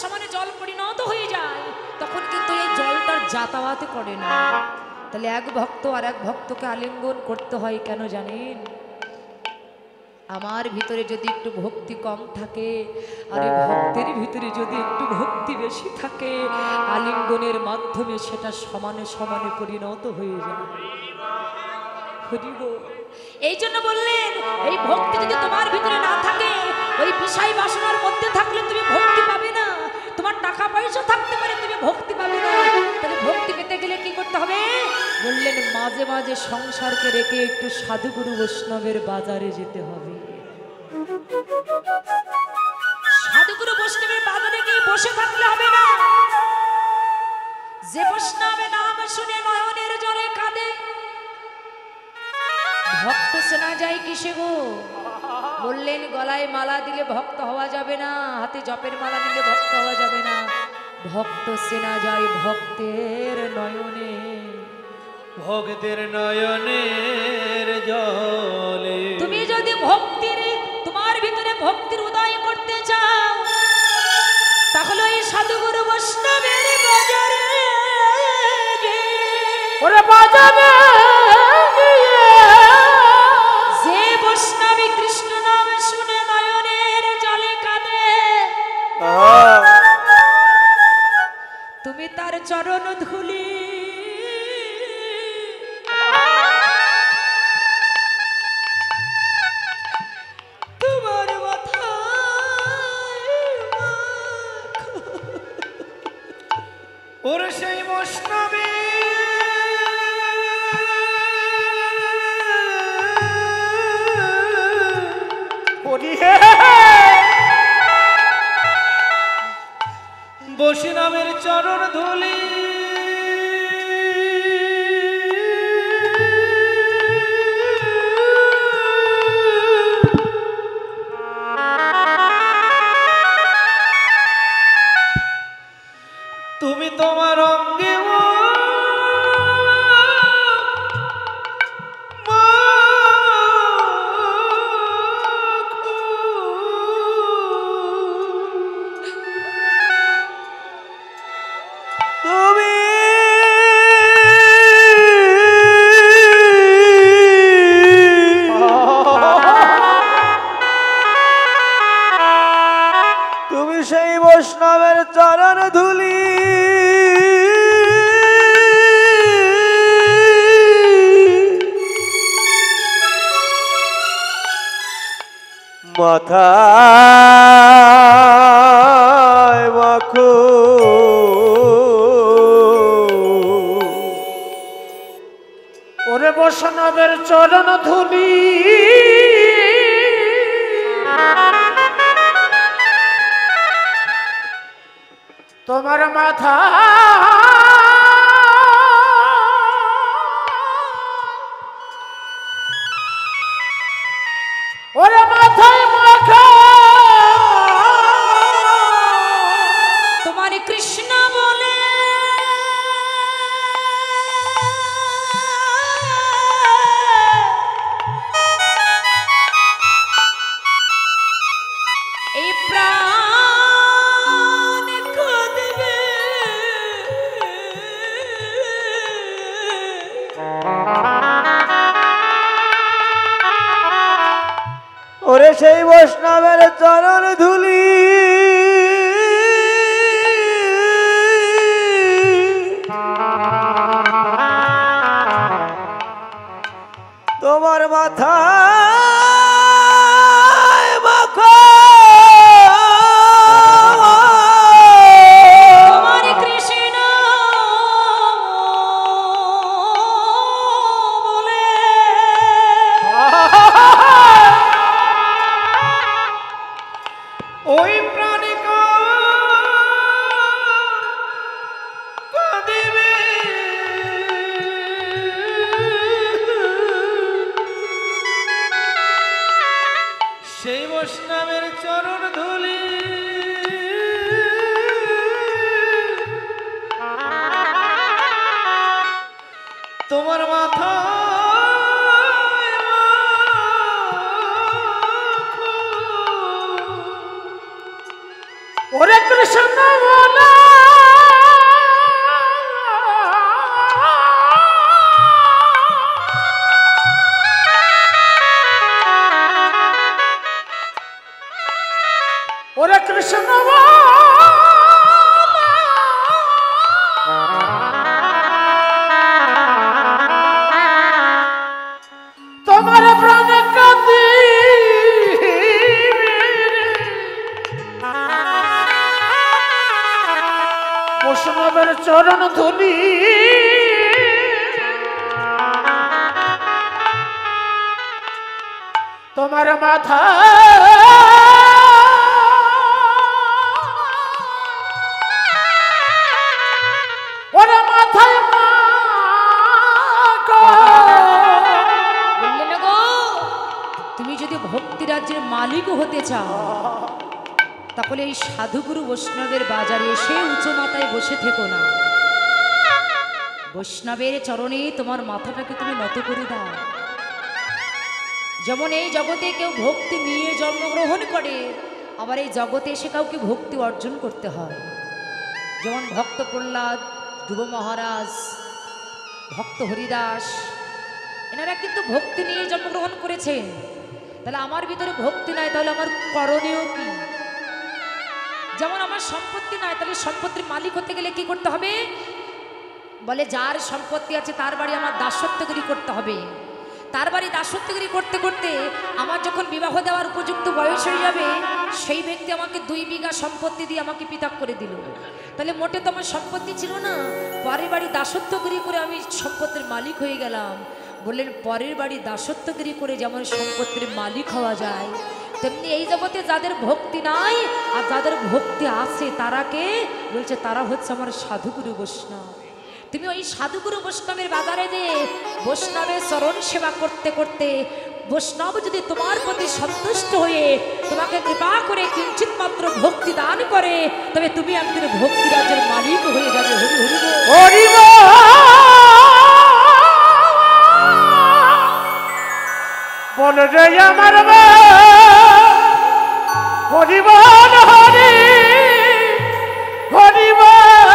সমানে সমানে জল পরিণত হয়ে যায়, তখন কিন্তু এই জলটার যাতায়াত করে না। তাহলে এক ভক্ত আর এক ভক্তকে আলিঙ্গন করতে হয় কেন জানেন? আমার ভিতরে যদি একটু ভক্তি কম থাকে আর এই ভক্তের ভিতরে যদি একটু ভক্তি বেশি থাকে, আলিঙ্গনের মাধ্যমে সেটা সমানে সমানে পরিণত হয়ে যায়। এই জন্য বললেন, এই ভক্তি যদি তোমার ভিতরে না থাকে, ওই বিষয় বাসনার মধ্যে থাকলে তুমি ভক্তি পাবে না। তোমার টাকা পয়সা থাকতে পারে, তুমি ভক্তি পাবে না। তাহলে ভক্তি পেতে গেলে কি করতে হবে? বললেন মাঝে মাঝে সংসারকে রেখে একটু সাধুগুরু বৈষ্ণবের বাজারে যেতে হবে। সাধুগুরু বৈষ্ণবের বাজারে গিয়ে বসে থাকলে হবে না। যে বৈষ্ণবের নাম শুনে নয়নের জলে কাঁদে, ভক্ত চেনা যায় কিসে গো? বললেন গলায় মালা দিলে ভক্ত হওয়া যাবে না, হাতে জপের মালা দিলে ভক্ত হওয়া যাবে না। ভক্ত চেনা যায় ভক্তের নয়নে, ভক্তের নয়নের জলে। তুমি যদি ভক্তির, তোমার ভিতরে ভক্তির উদয় করতে চাও, তাহলে ওই সাধুগুরু বৈষ্ণবের বাজারে ওরে বাজাবে যে বৈষ্ণবী কৃষ্ণ নাম শুনে নয়নের জলে কাঁদে, তুমি তার চরণ ধুলি তোমার মাথায় মাখো। ওরে সেই বৈষ্ণবী বসি নামের চরণ ধুলি তুমি তোমার অঙ্গে সেই বৈষ্ণবের চরণ ধুলি মাথায় মাখো। ওরে বৈষ্ণবের চরণ ধুলি তোমার মাথা ওরে মাথায় মাখা তোমার কৃষ্ণ বলে এই প্রাণ কাঁদবে। ওরে সেই বৈষ্ণবের চরণ ধুলি তোমার মাথায় মাখো। তোমার কৃষ্ণ বলে ওই প্রাণী কাঁদিবে। সেই বৈষ্ণবের চরণ ধুলি তোমার মাথা ওরে কৃষ্ণ বলে ওরে কৃষ্ণ তোমার প্রাণে কাঁদি বৈষ্ণবের চরণ ধুলি তোমার মাথা ওরে মাথায় বললেন না গো, তুমি যদি ভক্তি রাজ্যের মালিক হতে চাও তাহলে এই সাধুগুরু বৈষ্ণবের বাজারে এসে উঁচু মাথায় বসে থেকো না, বৈষ্ণবের চরণে তোমার মাথাটাকে তুমি নত করে দাও। যেমন এই জগতে কেউ ভক্তি নিয়ে জন্মগ্রহণ করে, আবার এই জগতে এসে কাউকে ভক্তি অর্জন করতে হয়। যেমন ভক্ত প্রহ্লাদ, ধ্রুব মহারাজ, ভক্ত হরিদাস, এনারা কিন্তু ভক্তি নিয়ে জন্মগ্রহণ করেছেন। তাহলে আমার ভিতরে ভক্তি নাই, তাহলে আমার করণীয় কি? যেমন আমার সম্পত্তি নাই, তাহলে সম্পত্তির মালিক হতে গেলে কি করতে হবে? বলে যার সম্পত্তি আছে তার বাড়ি আমার দাসত্বগিরি করতে হবে। তার বাড়ি দাসত্বগিরি করতে করতে আমার যখন বিবাহ দেওয়ার উপযুক্ত বয়স হয়ে যাবে, সেই ব্যক্তি আমাকে 2 বিঘা সম্পত্তি দিয়ে আমাকে পৃথক করে দিল। তাহলে মোটে তো আমার সম্পত্তি ছিল না, পরের বাড়ি দাসত্বগিরি করে আমি সম্পত্তির মালিক হয়ে গেলাম। বললেন পরের বাড়ি দাসত্বগিরি করে যেমন সম্পত্তির মালিক হওয়া যায়, তেমনি এই জগতে যাদের ভক্তি নাই আর যাদের ভক্তি আছে তারা কে? বলছে তারা হচ্ছে আমার সাধুগুরু বৈষ্ণব। তুমি ওই সাধুগুরু বৈষ্ণবের বাজারে যে বৈষ্ণবের চরণ সেবা করতে করতে বৈষ্ণব যদি তোমার প্রতি সন্তুষ্ট হয়ে তোমাকে কৃপা করে কিঞ্চিত মাত্র ভক্তি দান করে, তবে তুমি একদিন ভক্তি রাজ্যের মালিক হয়ে যাবে। হরি হরি বল। হরি বল। বল রে আমার হরি বল, হরি হরি বল।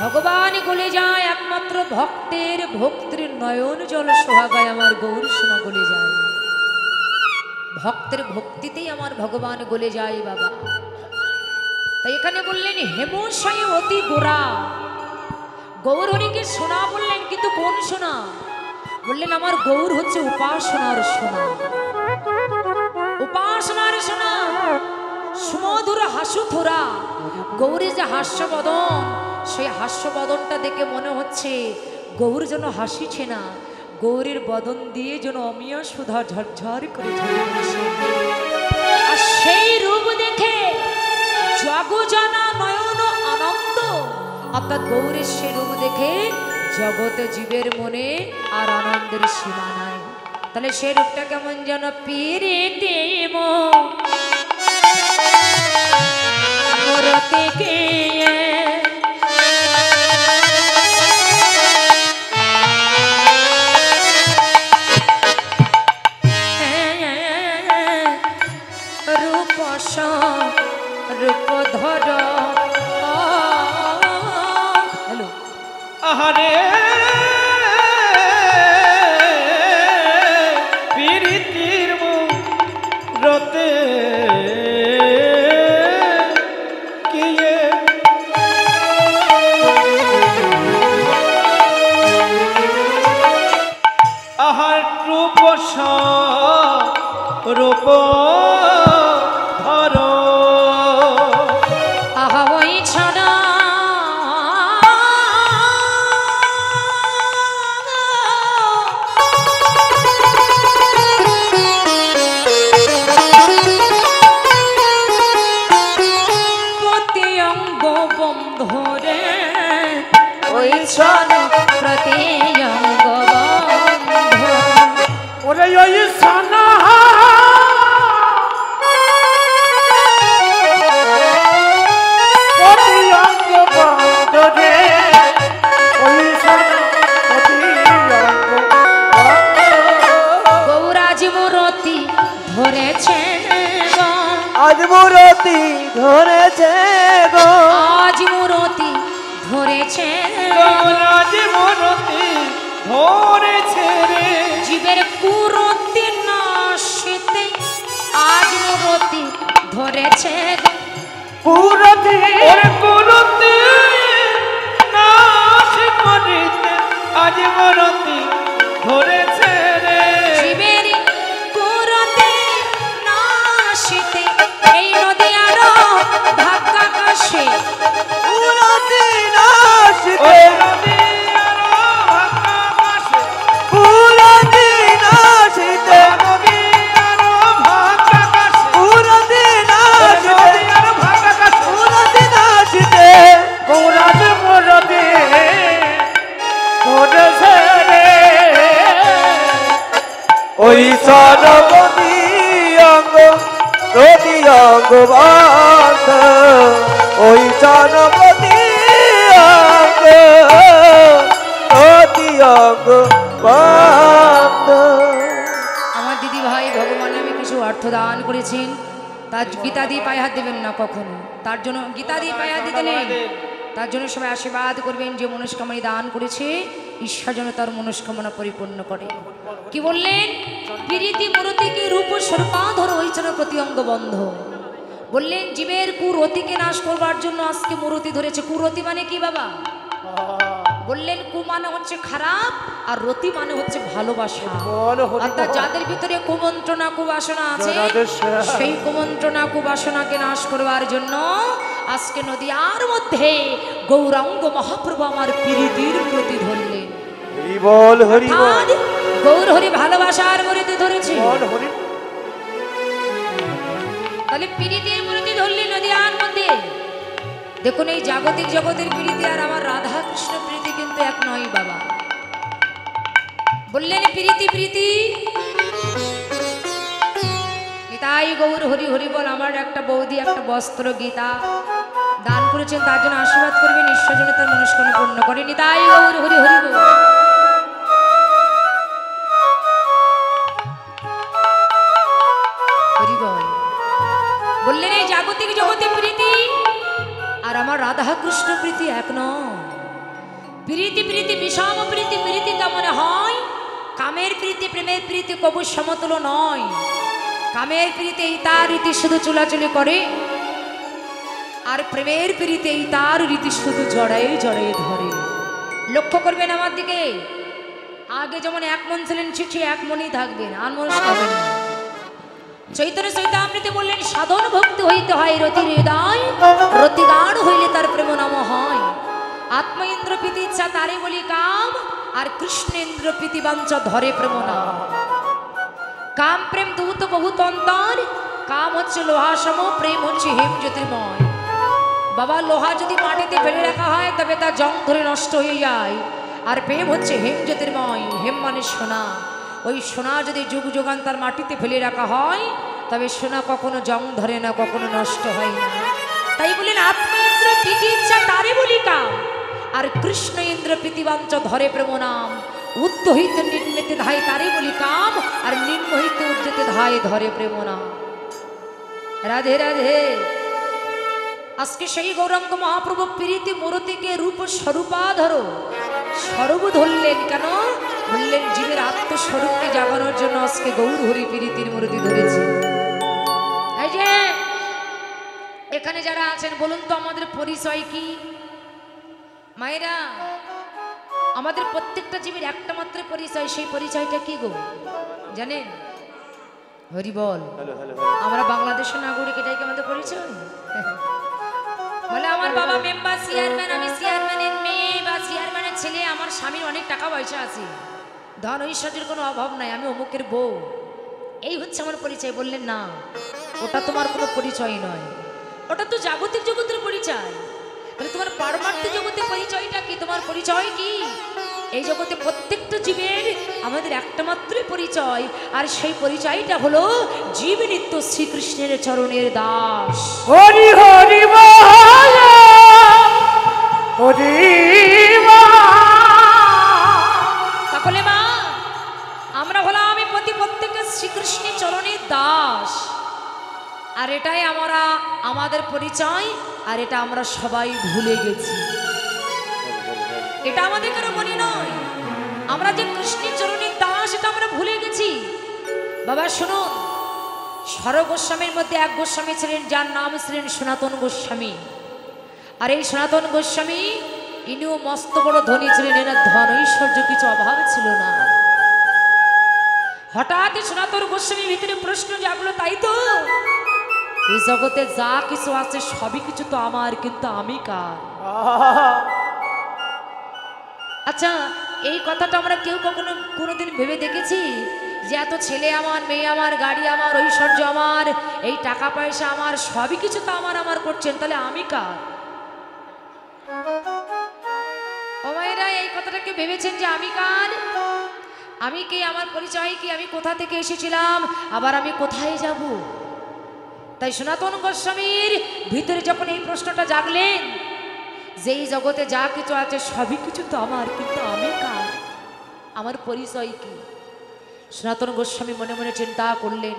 ভগবান গলে যায় একমাত্র ভক্তের ভক্তির নয়ন জল সোহাগায় আমার গৌর সোনা গলে যায়। ভক্তের ভক্তিতেই আমার ভগবান গলে যায় বাবা। তাই এখানে বললেন হেমশয়ে অতি গোরা। গৌর হরিকে সোনা বললেন, কিন্তু কোন সোনা? বললেন আমার গৌর হচ্ছে উপাসনার সোনা, উপাসনার সোনা। সুমধুর হাসুথোরা গৌরী যে হাস্যবদন, সেই হাস্যবদনটা দেখে মনে হচ্ছে গৌর যেন হাসিছে না, গৌরীর বদন দিয়ে যেন অমিয়া সুধা ঝরঝর করে ঝরছে। আর সেই রূপ দেখে জগজনা নয়ন আনন্দ, অর্থাৎ গৌরের সেই রূপ দেখে জগত জীবের মনে আর আনন্দের সীমা নাই। তাহলে সেই রূপটা কেমন যেন পীরে দেব কে রূপস রূপ ধর। হ্যালো আহারে পীড়িতির রতে কিয়ে আহার রূপস রূপ ধর। আহা ওই ছাড়া প্রতি অঙ্গ বন্ধরে ওই ছাড়া প্রতি অঙ্গ বন্ধ। ওরে ওই সোনা প্রতি অঙ্গ বন্ধ রে, ওই সোনা প্রতি অঙ্গ বন্ধ। গৌরাজি মূরতি ধরেছেন গো, আজ মূরতি ধরেছে গো, আজ মূরতি ধরেছেন গো। গৌরাজ মূরতি ধরেছে রে, জীবের কুরতি নাশিতে আজ মূরতি ধরেছে গো। পুরতি ওর মূরতি নাশ করিতে আজ মূরতি ধরেছে রে। জীবের কুরতি নাশিতে এই নদী আরো ভাগ্যাকাশে মূরতি নাশিতে, ওই নদী আরো ভাগ্যাকাশে, মূরতি নাশিতে, নদী আরো ভাগ্যাকাশে, মূরতি নাশিতে, নদী আরো ভাগ্যাকাশে। মূরতি নাশিতে, গৌরাজ মূরতি ধরেছে রে। ওই সনপতি অঙ্গ প্রতি অঙ্গ বান্ধ, ওই সনপতি অঙ্গ প্রতি অঙ্গ বান্ধ। আমার দিদি ভাই ভগবান আমি কিছু অর্থ দান করেছেন, তার গীতা দিয়ে পায়ে হাত দেবেন না কখনো, তার জন্য গীতা দিয়ে পায়ে হাত দিতে নেই। তার জন্য সবাই আশীর্বাদ করবেন, যে মনস্কামনা দান করেছে ঈশ্বর যেন তার মনস্কামনা পরিপূর্ণ করে। কি বললেন? প্রীতি মূরতিকে রূপ স্বরূপাধর হয়েছিল প্রতি অঙ্গ বন্ধ। বললেন জীবের কুরতিকে নাশ করবার জন্য আজকে মূরতি ধরেছে। কুরতি মানে কি বাবা? বললেন কু মানে হচ্ছে খারাপ, আর রতি মানে হচ্ছে ভালোবাসা। বল হরি অর্থাৎ বল। যাদের ভিতরে কুমন্ত্রণা কুবাসনা আছে, যাদের সেই কুমন্ত্রণা কুবাসনাকে নাশ করবার জন্য আজকে নদীয়ার মধ্যে গৌরাঙ্গ মহাপ্রভু আমার প্রীতির প্রতি ধরলেন। হরি বল হরি বল, অর্থাৎ গৌর হরি ভালোবাসার মূর্তি ধরেছে। বল হরি। তাহলে প্রীতির মূর্তি ধরলেন নদীয়ার মধ্যে। দেখুন এই জাগতিক জগতের প্রীতি আর আমার রাধা কৃষ্ণ প্রীতি কিন্তু এক নয় বাবা। বললেন প্রীতি প্রীতি তাই গৌর হরি হরি বল। আমার একটা বৌদি একটা বস্ত্র গীতা দান করেছেন, তার জন্য আশীর্বাদ করবেন, ঈশ্বর যেন তার মনস্কামনা পূর্ণ করেনি। তাই গৌর হরি হরি বল। হরি বল। বললেন এই জাগতিক জগতে প্রীতি আর আমার রাধা কৃষ্ণ প্রীতি এক নয়। প্রীতি প্রীতি বিষম প্রীতি, প্রীতি তেমন হয়। কামের প্রীতি প্রেমের প্রীতি কবু সমতুল নয়। কামের প্রীতি তার রীতি শুধু চুলাচুলি করে, আর প্রেমের প্রীতি তার রীতি শুধু জড়াই জড়াই ধরে। লক্ষ্য করবেন আমার দিকে, আগে যেমন এক মন ছিলেন চিঠি এক মনই থাকবেন, আর মনস হবেন না। চৈতন্য চৈতামৃতে বললেন সাধন ভক্তি হইতে হয় রতি হৃদয়, রতিগান হইলে তার প্রেম নাম হয়। আত্মইন্দ্র প্রীতি ইচ্ছা তারে বলি কাম, আর কৃষ্ণেন্দ্র প্রীতি বাঞ্ছা ধরে প্রেম নাম। কাম প্রেম দূত বহুত অন্তর, কাম হচ্ছে লোহা সম, প্রেম হচ্ছে হেম জ্যোতির্ময়। বাবা লোহা যদি মাটিতে ফেলে রাখা হয় তবে তা জং ধরে নষ্ট হয়ে যায়, আর প্রেম হচ্ছে হেম জ্যোতির্ময়। হেম মানে সোনা, ওই সোনা যদি যুগ যুগান্তর মাটিতে ফেলে রাখা হয় তবে সোনা কখনো জং ধরে না, কখনো নষ্ট হয় না। তাই বলেন আত্মেন্দ্র প্রীতি ইচ্ছা তারে বলি কাম, আর কৃষ্ণ ইন্দ্র প্রীতিবাঞ্চ ধরে প্রেম নাম। উদ্ধহিত নির্মিতে ধায় তারে বলি কাম, আর নির্মোহিত উদ্যতে ধায় ধরে প্রেম নাম। রাধে রাধে। আজকে সেই গৌরাঙ্গ মহাপ্রভু প্রীতি মূরতিকে রূপ স্বরূপাধর স্বরূপ ধরলেন। কেন? বললেন জীবের আত্মস্বরূপকে জাগানোর জন্য আজকে গৌর হরি প্রীতির মূরতি ধরেছে। এই যে এখানে যারা আছেন বলুন তো আমাদের পরিচয় কি? মায়েরা, আমাদের প্রত্যেকটা জীবের একটা মাত্র পরিচয়, সেই পরিচয়টা কি গো জানেন? হরি বল। আমরা বাংলাদেশের নাগরিক, এটাই কি আমাদের পরিচয়? বলে আমার বাবা মেম্বার চেয়ারম্যান, আমি চেয়ারম্যানের মেয়ে বা চেয়ারম্যানের ছেলে, আমার স্বামীর অনেক টাকা পয়সা আছে, ধন ঐশ্বর্যের কোনো অভাব নাই, আমি অমুকের বউ, এই হচ্ছে আমার পরিচয়। বললেন না, ওটা তোমার কোনো পরিচয় নয়, ওটা তো জাগতিক জগতের পরিচয়। তাহলে তোমার পারমার্থিক জগতের পরিচয়টা কি? তোমার পরিচয় কি? এই জগতে প্রত্যেকটা জীবের আমাদের একটা মাত্রই পরিচয়, আর সেই পরিচয়টা হলো জীব নিত্য শ্রীকৃষ্ণের চরণের দাস। হরি হরি বল, হরি বল। সকলে মা আমরা হলাম আমি প্রত্যেককে শ্রীকৃষ্ণের চরণের দাস। আর এটাই আমরা আমাদের পরিচয়, আর এটা আমরা সবাই ভুলে গেছি। এটা আমাদের কারো মনে নয়, আমরা যে কৃষ্ণের চরণের দাস এটা আমরা ভুলে গেছি। বাবা শুনুন, সর গোস্বামীর মধ্যে এক গোস্বামী ছিলেন যার নাম ছিলেন সনাতন গোস্বামী। আর এই সনাতন গোস্বামী ইনিও মস্ত বড় ধনী ছিলেন, এনার ধন ঐশ্বর্য কিছু অভাব ছিল না। হঠাৎ সনাতন গোস্বামীর ভিতরে প্রশ্ন জাগলো, তাই তো এই জগতে যা কিছু আছে সবই কিছু তো আমার, কিন্তু আমি কার? আচ্ছা, এই কথাটা আমরা কেউ কখনো কোনোদিন ভেবে দেখেছি যে এত ছেলে আমার, মেয়ে আমার, গাড়ি আমার, ঐশ্বর্য আমার, এই টাকা পয়সা আমার, সবই কিছু তো আমার আমার করছেন, তাহলে আমি কার? ও মায়েরা, এই কথাটাকে ভেবেছেন যে আমি কার? আমি কে? আমার পরিচয় কি? আমি কোথা থেকে এসেছিলাম, আবার আমি কোথায় যাব? তাই সনাতন গোস্বামীর ভিতরে যখন এই প্রশ্নটা জাগলেন যে এই জগতে যা কিছু আছে সবই কিছু তো আমার, কিন্তু আমি কার? আমার পরিচয় কি? সনাতন গোস্বামী মনে মনে চিন্তা করলেন,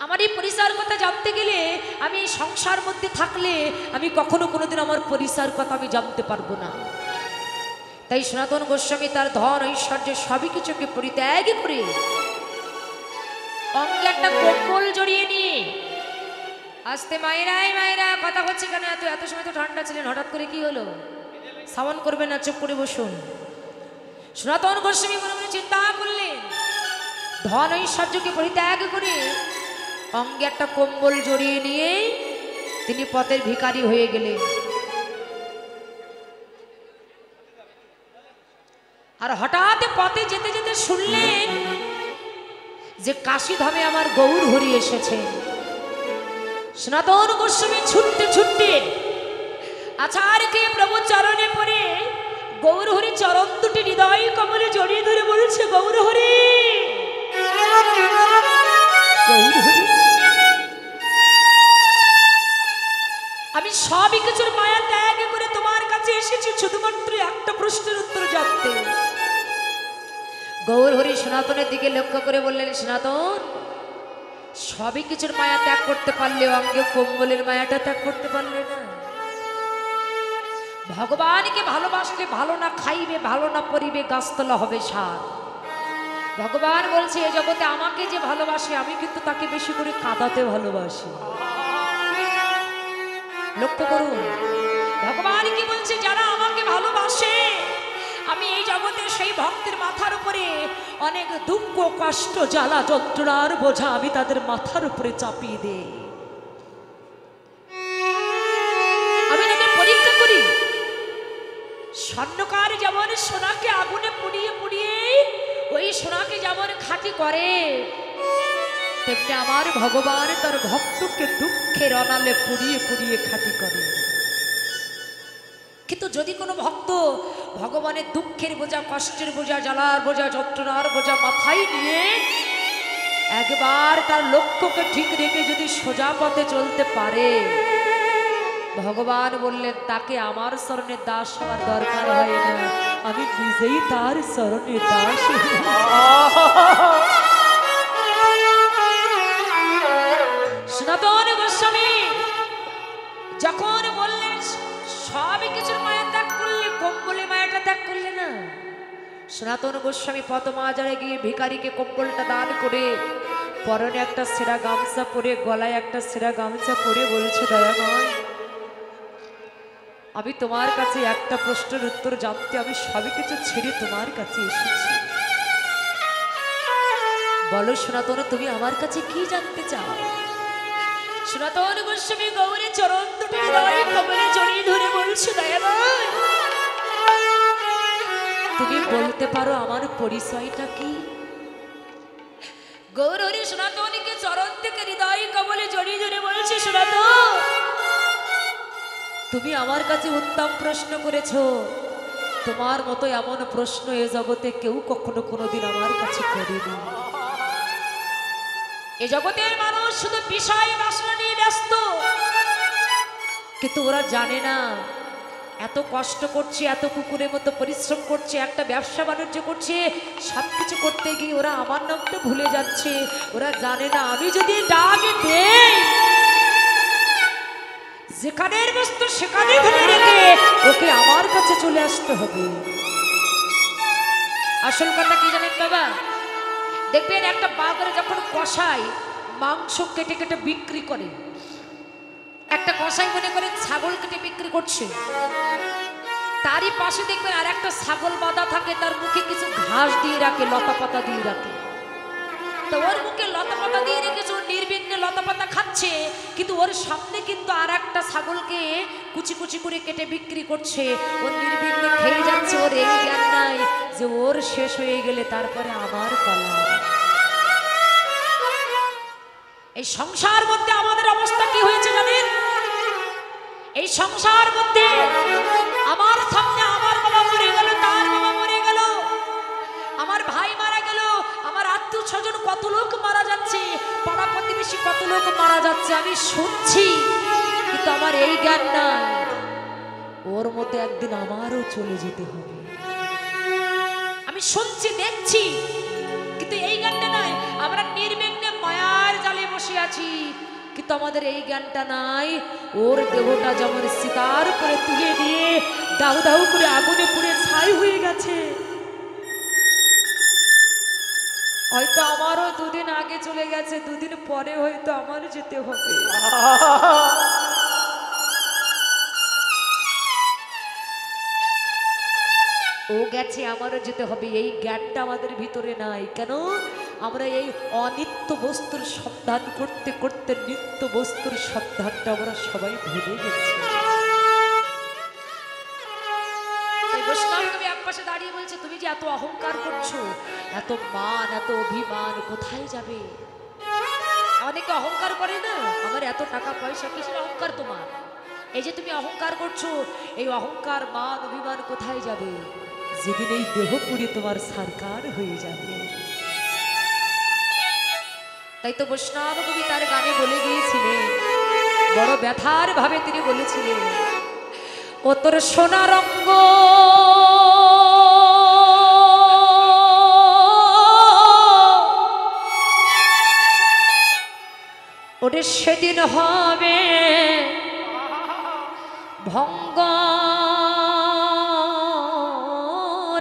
আমার এই পরিচয়ের কথা জানতে গেলে, আমি এই সংসার মধ্যে থাকলে আমি কখনো কোনোদিন আমার পরিচয়ের কথা আমি জানতে পারবো না। তাই সনাতন গোস্বামী তার ধন ঐশ্বর্য সবই কিছুকে পরিত্যাগ করে অঙ্গে একটা কম্বল জড়িয়ে নিয়ে, আসতে মায়েরাই মায়েরা কথা হচ্ছে কেন? এত সময় তো ঠান্ডা ছিলেন, হঠাৎ করে কি হলো? সামন করবেন না, চুপ করে বসুন। সনাতন গোস্বামী মনে মনে চিন্তা করলেন, ধন ঐশ্বর্যকে পরিত্যাগ করে অঙ্গে একটা কম্বল জড়িয়ে নিয়ে তিনি পথের ভিখারি হয়ে গেলেন। আর হঠাৎ পথে যেতে যেতে শুনলেন যে কাশীধামে আমার গৌর হরি এসেছে। সনাতন গোস্বামী ছুটতে ছুটতে আচার্যকে প্রভু চরণে পড়ে গৌর হরি চরণ দুটি হৃদয় কমলে জড়িয়ে ধরে বলছে, গৌর হরি, গৌর হরি, আমি সবই কিছুর মায়া ত্যাগ করে তোমার কাছে এসেছি শুধুমাত্র একটা প্রশ্নের উত্তর জানতে। গৌর হরি সনাতনের দিকে লক্ষ্য করে বললেন, সনাতন, সবই কিছুর মায়া ত্যাগ করতে পারলে অঙ্গে কম্বলের মায়াটা ত্যাগ করতে পারলে না। ভগবানকে ভালোবাসলে ভালো না খাইবে, ভালো না পরিবে, গাছতলা হবে সার। ভগবান বলছে এ জগতে আমাকে যে ভালোবাসে আমি কিন্তু তাকে বেশি করে কাঁদাতে ভালোবাসি। লক্ষ্য করুন, ভগবান কি বলছে, যারা আমাকে ভালোবাসে আমি এই জগতে সেই ভক্তের মাথার উপরে অনেক দুঃখ কষ্ট জ্বালা যন্ত্রণার বোঝা আমি তাদের মাথার উপরে চাপিয়ে দেই। আমি তাদের পরীক্ষা করি। স্বর্ণকার যেমন সোনাকে আগুনে পুড়িয়ে পুড়িয়ে ওই সোনাকে যেমন খাঁটি করে, তেমনি আমার ভগবান তার ভক্তকে দুঃখের অনালে পুড়িয়ে পুড়িয়ে খাঁটি করে। কিন্তু যদি কোনো ভক্ত ভগবানের দুঃখের বোঝা, কষ্টের বোঝা, জ্বালার বোঝা, যন্ত্রণার বোঝা মাথায় নিয়ে একবার তার লক্ষ্যকে ঠিক রেখে যদি সোজা পথে চলতে পারে, ভগবান বললেন তাকে আমার শরণে দাস হওয়ার দরকার হয় না, আমি নিজেই তার শরণে দাস। সনাতন গোস্বামী যখন বললেন সবই কিছুর মায়া ত্যাগ করলে, কম্বলে মায়াটা ত্যাগ করলে না, সনাতন গোস্বামী পদমাজারে গিয়ে ভিখারিকে কম্বলটা দান করে পরনে একটা সেরা গামছা পরে, গলায় একটা সেরা গামছা পরে বলছে, দয়াময়, আমি তোমার কাছে একটা প্রশ্নের উত্তর জানতে আমি সবই কিছু ছেড়ে তোমার কাছে এসেছি। বলো সনাতন, তুমি আমার কাছে কি জানতে চাও? সনাতন গোস্বামী গৌরের চরণ দুটি হৃদয় কমলে জড়িয়ে ধরে বলছে, দয়াময়, তুমি বলতে পারো আমার পরিচয়টা কি? গৌর হরি সনাতনীকে চরণ থেকে হৃদয় কমলে জড়িয়ে ধরে বলছে, সনাতন, তুমি আমার কাছে উত্তম প্রশ্ন করেছো। তোমার মতো এমন প্রশ্ন এ জগতে কেউ কখনো কোনোদিন আমার কাছে করেনি। এ জগতের মানুষ শুধু বিষয় বাসনা নিয়ে ব্যস্ত, কিন্তু ওরা জানে না এত কষ্ট করছে, এত কুকুরের মতো পরিশ্রম করছে, একটা ব্যবসা বাণিজ্য করছে, সব কিছু করতে গিয়ে ওরা আমার নামটা ভুলে যাচ্ছে। ওরা জানে না আমি যদি ডাক দেই, যেখানের বস্তু সেখানে ফেলে রেখে ওকে আমার কাছে চলে আসতে হবে। আসল কথা কি জানেন বাবা, দেখবেন একটা বাজারে যখন কষাই মাংস কেটে কেটে বিক্রি করে, একটা কষাই মনে করে ছাগল কেটে বিক্রি করছে, তারই পাশে দেখবেন আর একটা ছাগল বাঁধা থাকে, তার মুখে কিছু ঘাস দিয়ে রাখে, লতা পাতা দিয়ে রাখে। তো ওর মুখে লতা পাতা দিয়ে রেখেছে, ওর নির্বিঘ্নে লতা পাতা খাচ্ছে, কিন্তু ওর সামনে কিন্তু আর একটা ছাগলকে কুচি কুচি করে কেটে বিক্রি করছে। ওর নির্বিঘ্নে খেয়ে যাচ্ছে, ওর এই জ্ঞান নাই যে ওর শেষ হয়ে গেলে তারপরে আমার পালা। এই সংসার মধ্যে আমাদের অবস্থা কি হয়েছে জানেন? এই সংসার মধ্যে আমার সামনে আমার বাবা মরে গেল, তার বাবা মরে গেল, আমার ভাই মারা গেল, আমার আত্মীয় স্বজন কত লোক মারা যাচ্ছে, পাড়া প্রতিবেশী কত লোক মারা যাচ্ছে, আমি শুনছি, কিন্তু আমার এই জ্ঞান নাই ওর মতো একদিন আমারও চলে যেতে হবে। আমি শুনছি, দেখছি, কিন্তু এই জ্ঞানটা নাই। আমরা নির্বিঘ্নে মায়ার জালে বসে আছি, কিন্তু আমাদের এই জ্ঞানটা নাই ওর দেহটা যেমন শিকার করে তুলে দিয়ে দাউ দাউ করে আগুনে পুড়ে ছাই হয়ে গেছে। হয়তো আমারও দুদিন আগে চলে গেছে, দুদিন পরে হয়তো আমার যেতে হবে। ও গেছে, আমারও যেতে হবে, এই জ্ঞানটা আমাদের ভিতরে নাই। কেন? আমরা এই অনিত্য বস্তুর সন্ধান করতে করতে নিত্য বস্তুর সন্ধানটা আমরা সবাই ভুলে গেছি। বৈষ্ণব কবি এক পাশে দাঁড়িয়ে বলছে, তুমি যে এত অহংকার করছো, এত মান, এত অভিমান, কোথায় যাবে? অনেকে অহংকার করে না, আমার এত টাকা পয়সা, কিসের অহংকার তোমার? এই যে তুমি অহংকার করছো, এই অহংকার মান অভিমান কোথায় যাবে? যেদিন এই দেহ পুড়ে তোমার সরকার হয়ে যাবে। তাই তো বৈষ্ণব কবি তার গানে বলে গিয়েছিলেন, বড় ব্যথার ভাবে তিনি বলেছিলেন, ও তোর সোনা রঙ্গ ওরে সেদিন হবে ভঙ্গ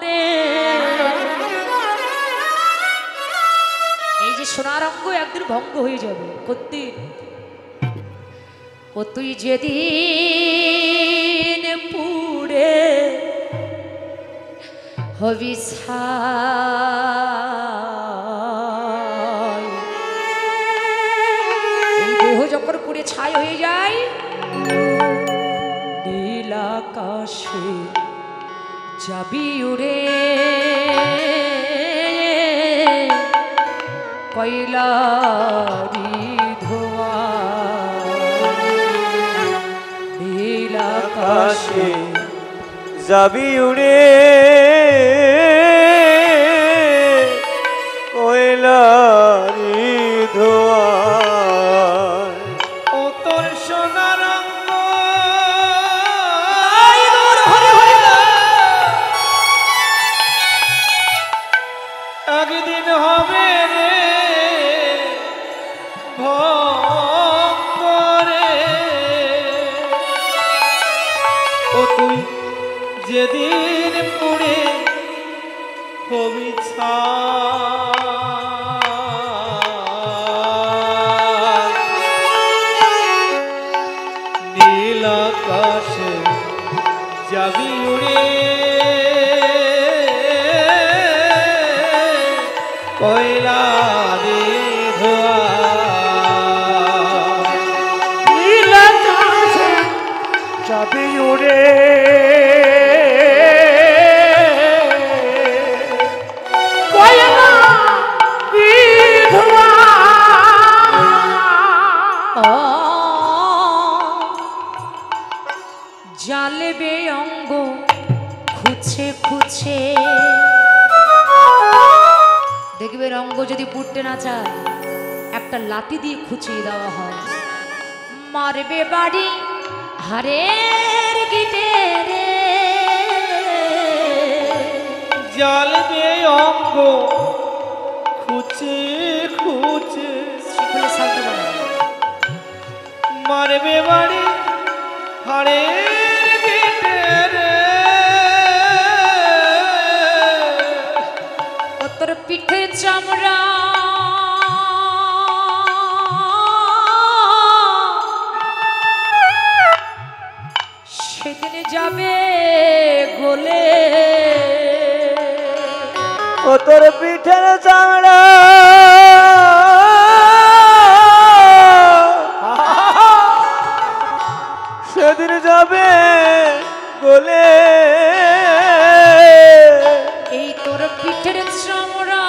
রে। এই যে সোনার অঙ্গ একদিন ভঙ্গ হয়ে যাবে। কোনদিন? ও তুই যেদিন পুড়ে হবি ছাই, এই দেহ যখন পুড়ে ছাই হয়ে যায়, নীল আকাশে যাবি উড়ে কয়লারি ধোয়া, নীল আকাশে যাবি উড়ে কয়লারি ধোয়া। ও তোর সোনার অঙ্গ একদিন হবে রে ভঙ্গ রে। ও তুই যেদিন পুড়ে হবি ছাই, নীল আকাশে যাবি উড়ে কয়লারি ধোয়া। নীল আকাশে যাবি উড়ে কয়লারি ধোয়া। জ্বালবে অঙ্গ খুছে খুছে, দেখবে অঙ্গ যদি পুড়তে না চায়, একটা লাঠি দিয়ে খুঁচিয়ে দেওয়া হয়। মারবে বাড়ি হারের গিটে রে, জ্বালবে অঙ্গ খুঁচে খুঁচে, খুলে শান্ত বানাও। মারবে বাড়ি হাড়ের ভিতরে, ও তোর পিঠের চামড়া সেদিন যাবে গলে, ও তোর পিঠের চামড়া সেদিন যাবে গলে, এই তোর পিঠের চামড়া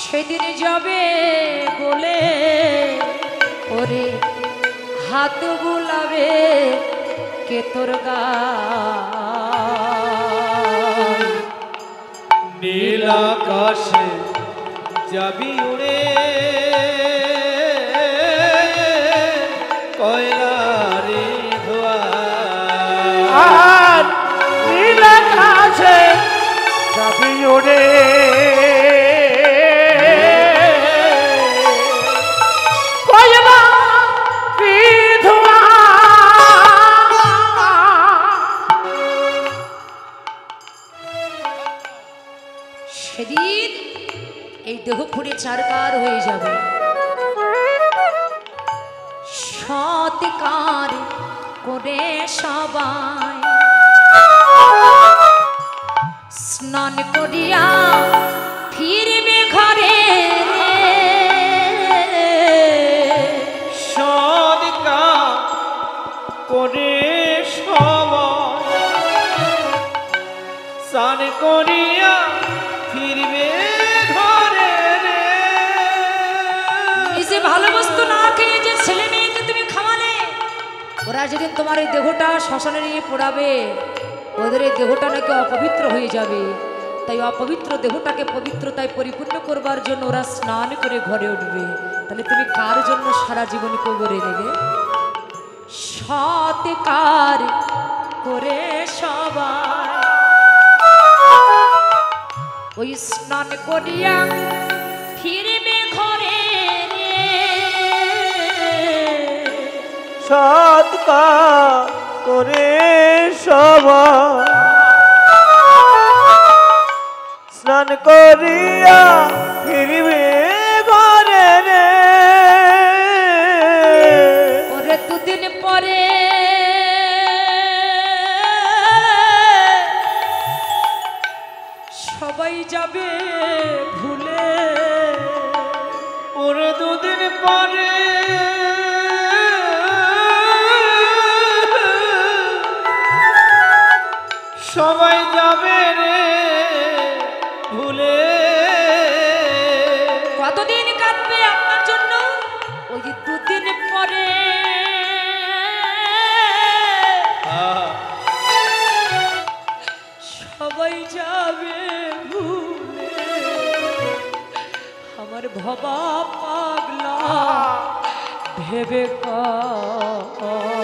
সেদিন যাবে গলে, ওরে হাত বুলাবে কে তোর গায়। নীল আকাশে যাবি উড়ে, কয়লারে ধোয়া, আর নীল আকাশে যাবি উড়ে, কয়লা বিধবা। সেদিন এই দেহ পুড়ে চারকার হয়ে যাবে, সৎকার করে সবাই স্নান করিয়া ফিরবে ঘরে, সদকা করে সবাই স্নান করিয়া ফিরবে ঘরে রে। নিজে ভালো বস্তু না খেয়ে যে ছেলে মেয়েকে তুমি খাওয়ালে, ওরা যেদিন তোমার এই দেহটা শ্মশানে নিয়ে পোড়াবে, ওদের এই দেহটা নাকি অপবিত্র হয়ে যাবে। তাই অপবিত্র দেহটাকে পবিত্রতায় পরিপূর্ণ করবার জন্য ওরা স্নান করে ঘরে উঠবে। তাহলে তুমি কার জন্য সারা জীবন কবরে নেবে? সৎকার করে সবাই ওই স্নান করিয়া ফিরবে ঘরে, সৎকার করে সবাই স্নান করিয়া ফিরবে ঘরে রে, ওরে দুদিন পরে সবাই যাবে ভুলে, ওরে দুদিন পরে সবাই যাবে রে ভুলে। কতদিন কাটবে আপনার জন্য? ওই যে দুদিন পরে সবাই যাবে ভুলে, আমার ভবা পাগলা ভেবে কর